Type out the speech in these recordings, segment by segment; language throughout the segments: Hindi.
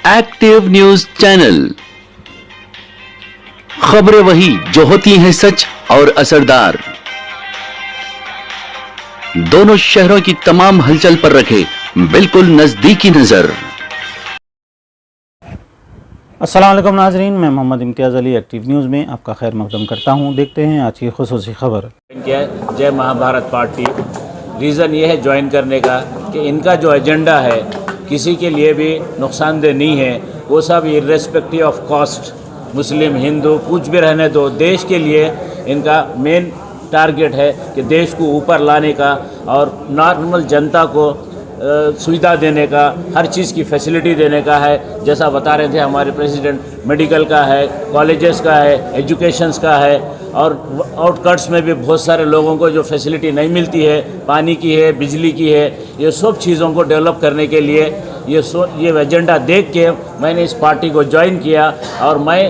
Active news channel. खबरें वही जो होती हैं सच और असरदार। दोनों शहरों की तमाम हलचल पर रखे बिल्कुल नजदीकी नजर। अस्सलाम वालेकुम नाजरीन, मैं मोहम्मद इम्तियाज़ अली एक्टिव न्यूज़ में आपका खैर मकदम करता हूं। देखते हैं आज की खुसूसी खबर। जय महाभारत पार्टी रीज़न ये है ज्वाइन करने का कि इनका जो एजेंडा है किसी के लिए भी नुकसानदेह नहीं है। वो सब इर्रेस्पेक्टिव ऑफ कास्ट, मुस्लिम हिंदू कुछ भी रहने दो, देश के लिए इनका मेन टारगेट है कि देश को ऊपर लाने का और नॉर्मल जनता को सुविधा देने का, हर चीज़ की फैसिलिटी देने का है। जैसा बता रहे थे हमारे प्रेसिडेंट, मेडिकल का है, कॉलेजेस का है, एजुकेशंस का है, और आउटकट्स में भी बहुत सारे लोगों को जो फैसिलिटी नहीं मिलती है, पानी की है, बिजली की है, ये सब चीज़ों को डेवलप करने के लिए ये एजेंडा देख के मैंने इस पार्टी को ज्वाइन किया। और मैं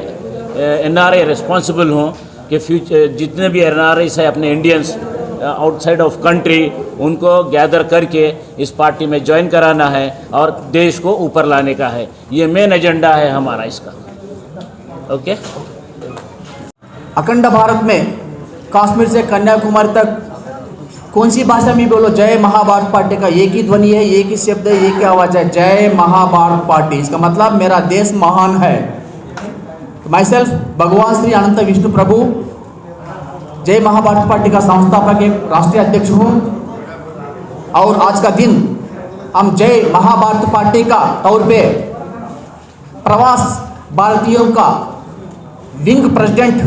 NRI रिस्पॉन्सिबल हूँ कि फ्यूचर जितने भी NRIs है अपने इंडियंस आउटसाइड ऑफ कंट्री, उनको गैदर करके इस पार्टी में ज्वाइन कराना है और देश को ऊपर लाने का है। ये मेन एजेंडा है हमारा इसका। ओके। अखंड भारत में कश्मीर से कन्याकुमारी तक कौन सी भाषा में बोलो, जय महाभारत पार्टी का एक ही ध्वनि है, एक ही शब्द है, एक ही आवाज़ है, जय महाभारत पार्टी। इसका मतलब मेरा देश महान है। माई सेल्फ भगवान श्री अनंत विष्णु प्रभु जय महाभारत पार्टी का संस्थापक एक राष्ट्रीय अध्यक्ष हूँ। और आज का दिन हम जय महाभारत पार्टी का तौर पे प्रवास भारतीयों का विंग प्रेसिडेंट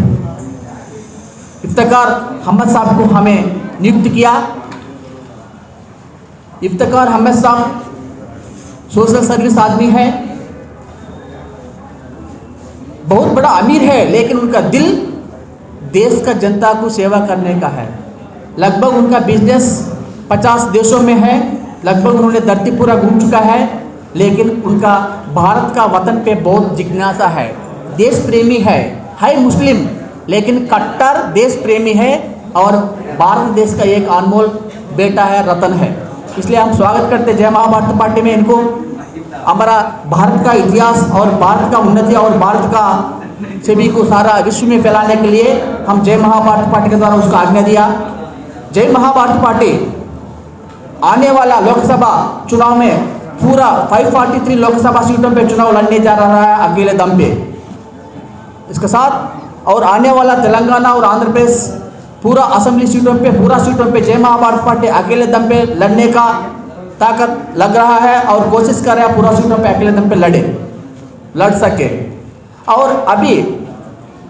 इफ्तिकार अहमद साहब को हमें नियुक्त किया। इफ्तिकार अहमद साहब सोशल सर्विस आदमी है, बहुत बड़ा अमीर है, लेकिन उनका दिल देश का जनता को सेवा करने का है। लगभग उनका बिजनेस 50 देशों में है, लगभग उन्होंने धरती पूरा घूम चुका है, लेकिन उनका भारत का वतन पे बहुत जिज्ञासा है। देश प्रेमी है मुस्लिम, लेकिन कट्टर देश प्रेमी है और भारत देश का एक अनमोल बेटा है, रतन है। इसलिए हम स्वागत करते जय महाभारत पार्टी में इनको। हमारा भारत का इतिहास और भारत का उन्नति और भारत का सभी को सारा विश्व में फैलाने के लिए हम जय महाभारत पार्टी के द्वारा उसका आज्ञा दिया। जय महाभारत पार्टी आने वाला लोकसभा चुनाव में पूरा 543 लोकसभा सीटों पे चुनाव लड़ने जा रहा है अकेले दम पे। इसके साथ और आने वाला तेलंगाना और आंध्र प्रदेश पूरा असेंबली सीटों पे जय महाभारत पार्टी अकेले दम पे लड़ने का ताकत लग रहा है और कोशिश कर रहा है पूरा सीटों पे अकेले दम पे लड़ सके। और अभी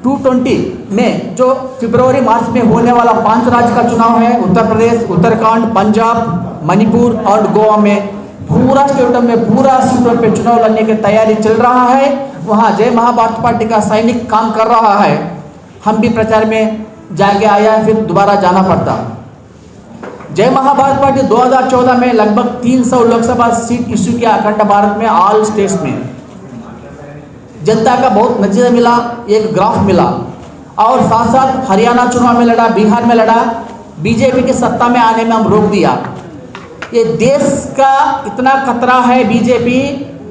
220 में जो फरवरी मार्च में होने वाला 5 राज्य का चुनाव है, उत्तर प्रदेश, उत्तराखंड, पंजाब, मणिपुर और गोवा में पूरा स्टेटों में पूरा सीटों पे चुनाव लड़ने की तैयारी चल रहा है। वहाँ जय महाभारत पार्टी का सैनिक काम कर रहा है। हम भी प्रचार में जाके आया, फिर दोबारा जाना पड़ता। जय महाभारत पार्टी 2014 में लगभग 300 लोकसभा सीट इश्यू किया अखंड भारत में, ऑल स्टेट्स में। जनता का बहुत नतीजा मिला, एक ग्राफ मिला। और साथ साथ हरियाणा चुनाव में लड़ा, बिहार में लड़ा, बीजेपी के सत्ता में आने में हम रोक दिया। ये देश का इतना खतरा है बीजेपी,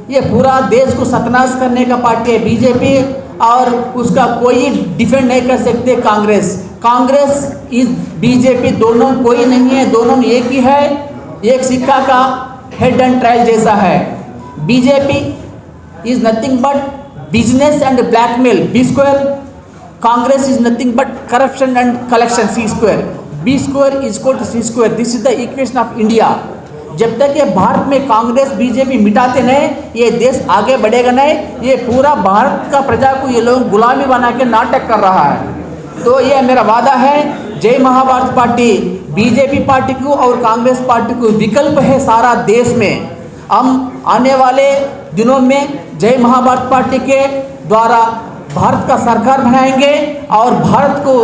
ये पूरा देश को सत्यानाश करने का पार्टी है बीजेपी, और उसका कोई डिफेंड नहीं कर सकते कांग्रेस इस बीजेपी दोनों कोई नहीं है, दोनों एक ही है, एक सिक्का का हेड एंड ट्रायल जैसा है। BJP is nothing but business and blackmail, B square. Congress is nothing but corruption and collection, C square. B square is equal to C square. This is the equation of India. जब तक ये भारत में कांग्रेस बीजेपी मिटाते नहीं, ये देश आगे बढ़ेगा नहीं। ये पूरा भारत का प्रजा को ये लोग गुलामी बना के नाटक कर रहा है। तो ये मेरा वादा है, जय महाभारत पार्टी बीजेपी पार्टी को और कांग्रेस पार्टी को विकल्प है सारा देश में। हम आने वाले दिनों में जय महाभारत पार्टी के द्वारा भारत का सरकार बनाएंगे और भारत को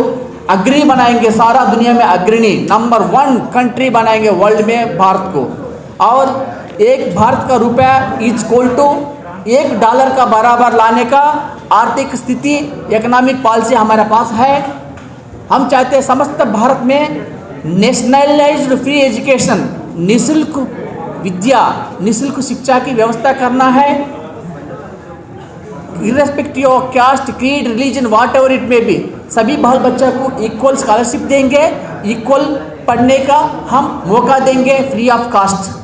अग्रणी बनाएंगे, सारा दुनिया में अग्रणी नंबर 1 कंट्री बनाएंगे वर्ल्ड में भारत को। और एक भारत का रुपया इज इक्वल टू $1 का बराबर लाने का आर्थिक स्थिति, इकोनॉमिक पॉलिसी हमारे पास है। हम चाहते हैं समस्त भारत में नेशनलाइज्ड फ्री एजुकेशन, निःशुल्क विद्या, निःशुल्क शिक्षा की व्यवस्था करना है। Irrespective of caste, creed, religion, whatever it may be, सभी बाल बच्चा को इक्वल स्कॉलरशिप देंगे, इक्वल पढ़ने का हम मौका देंगे फ्री ऑफ कास्ट।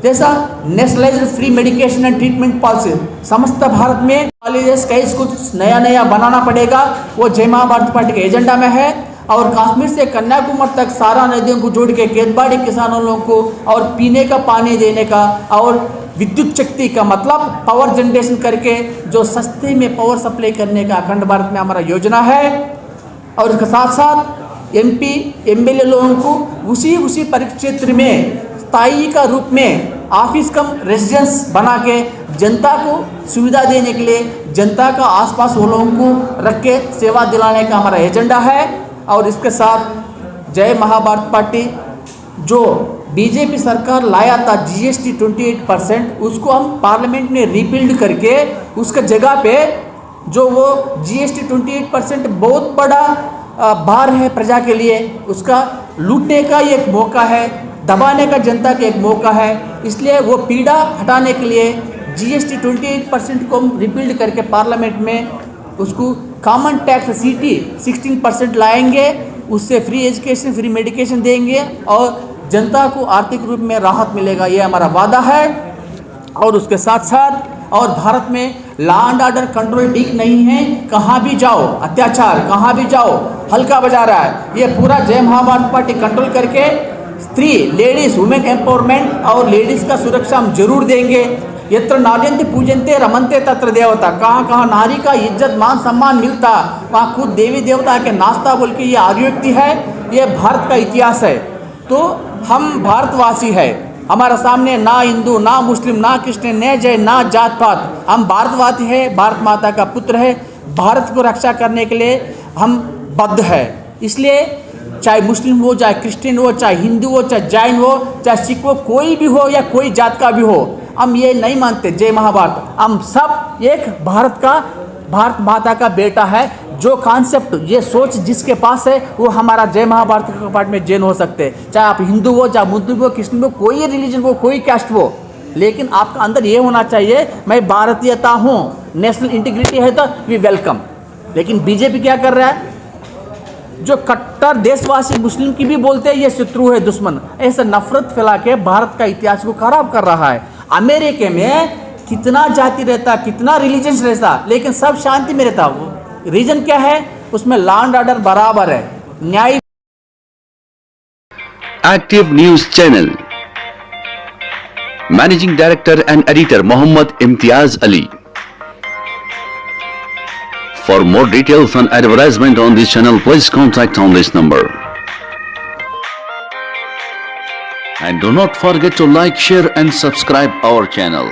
जैसा nationalised free medication and treatment policy, समस्त भारत में कॉलेजेस कई कुछ नया नया बनाना पड़ेगा, वो जय महाभारत पार्टी के एजेंडा में है। और कश्मीर से कन्याकुमारी तक सारा नदियों को जोड़ के खेतबाड़ी किसानों लोगों को और पीने का पानी देने का और विद्युत शक्ति का मतलब पावर जनरेशन करके जो सस्ते में पावर सप्लाई करने का अखंड भारत में हमारा योजना है। और इसके साथ साथ MP MLA लोगों को उसी परिक्षेत्र में स्थायी का रूप में ऑफिस कम रेजिडेंस बना के जनता को सुविधा देने के लिए जनता का आसपास वो लोगों को रख के सेवा दिलाने का हमारा एजेंडा है। और इसके साथ जय महाभारत पार्टी जो बीजेपी सरकार लाया था GST 28%, उसको हम पार्लियामेंट में रिपील्ड करके उसका जगह पे जो वो GST 28% बहुत बड़ा भार है प्रजा के लिए, उसका लूटने का एक मौका है, दबाने का जनता का एक मौका है। इसलिए वो पीड़ा हटाने के लिए GST 28% को हम रिपील्ड करके पार्लियामेंट में उसको कॉमन टैक्स CT 16% लाएंगे, उससे फ्री एजुकेशन फ्री मेडिकेशन देंगे और जनता को आर्थिक रूप में राहत मिलेगा, ये हमारा वादा है। और उसके साथ साथ और भारत में लॉ एंड ऑर्डर कंट्रोल ठीक नहीं है, कहाँ भी जाओ अत्याचार, कहाँ भी जाओ हल्का बजा रहा है, ये पूरा जय महाभारत पार्टी कंट्रोल करके स्त्री लेडीज वुमेन एम्पावरमेंट और लेडीज़ का सुरक्षा हम जरूर देंगे। यत्र नार्यन्ते पूजन्ते रमन्ते तत्र देवता, कहाँ कहाँ नारी का इज्जत मान सम्मान मिलता वहाँ खुद देवी देवता के नाश्ता बोल के ये अभिव्यक्ति है, ये भारत का इतिहास है। तो हम भारतवासी है, हमारा सामने ना हिंदू ना मुस्लिम ना क्रिश्चियन न जैन ना जात पात, हम भारतवासी है, भारत माता का पुत्र है, भारत को रक्षा करने के लिए हम बद्ध है। इसलिए चाहे मुस्लिम हो, चाहे क्रिश्चियन हो, चाहे हिंदू हो, चाहे जैन हो, चाहे सिख हो, कोई भी हो या कोई जात का भी हो, हम ये नहीं मानते जय महाभारत, हम सब एक भारत माता का बेटा है। जो कॉन्सेप्ट ये सोच जिसके पास है वो हमारा जय महाभारत के पार्ट में जैन हो सकते, चाहे आप हिंदू हो, चाहे मुस्लिम हो, क्रिश्चियन हो, कोई रिलीजन हो, कोई कास्ट हो, लेकिन आपका अंदर ये होना चाहिए मैं भारतीयता हूँ, नेशनल इंटीग्रिटी है तो वी वेलकम। लेकिन बीजेपी क्या कर रहा है, जो कट्टर देशवासी मुस्लिम की भी बोलते हैं ये शत्रु है दुश्मन, ऐसा नफरत फैला के भारत का इतिहास को खराब कर रहा है। अमेरिका में कितना जाति रहता, कितना रिलीजन रहता, लेकिन सब शांति में रहता, रीजन क्या है, उसमें लॉ एंड ऑर्डर बराबर है, न्याय। Active news channel managing director and editor Mohammad Imtiaz Ali. For more details and advertisement on this channel, please contact on this number. And do not forget to like, share and subscribe our channel.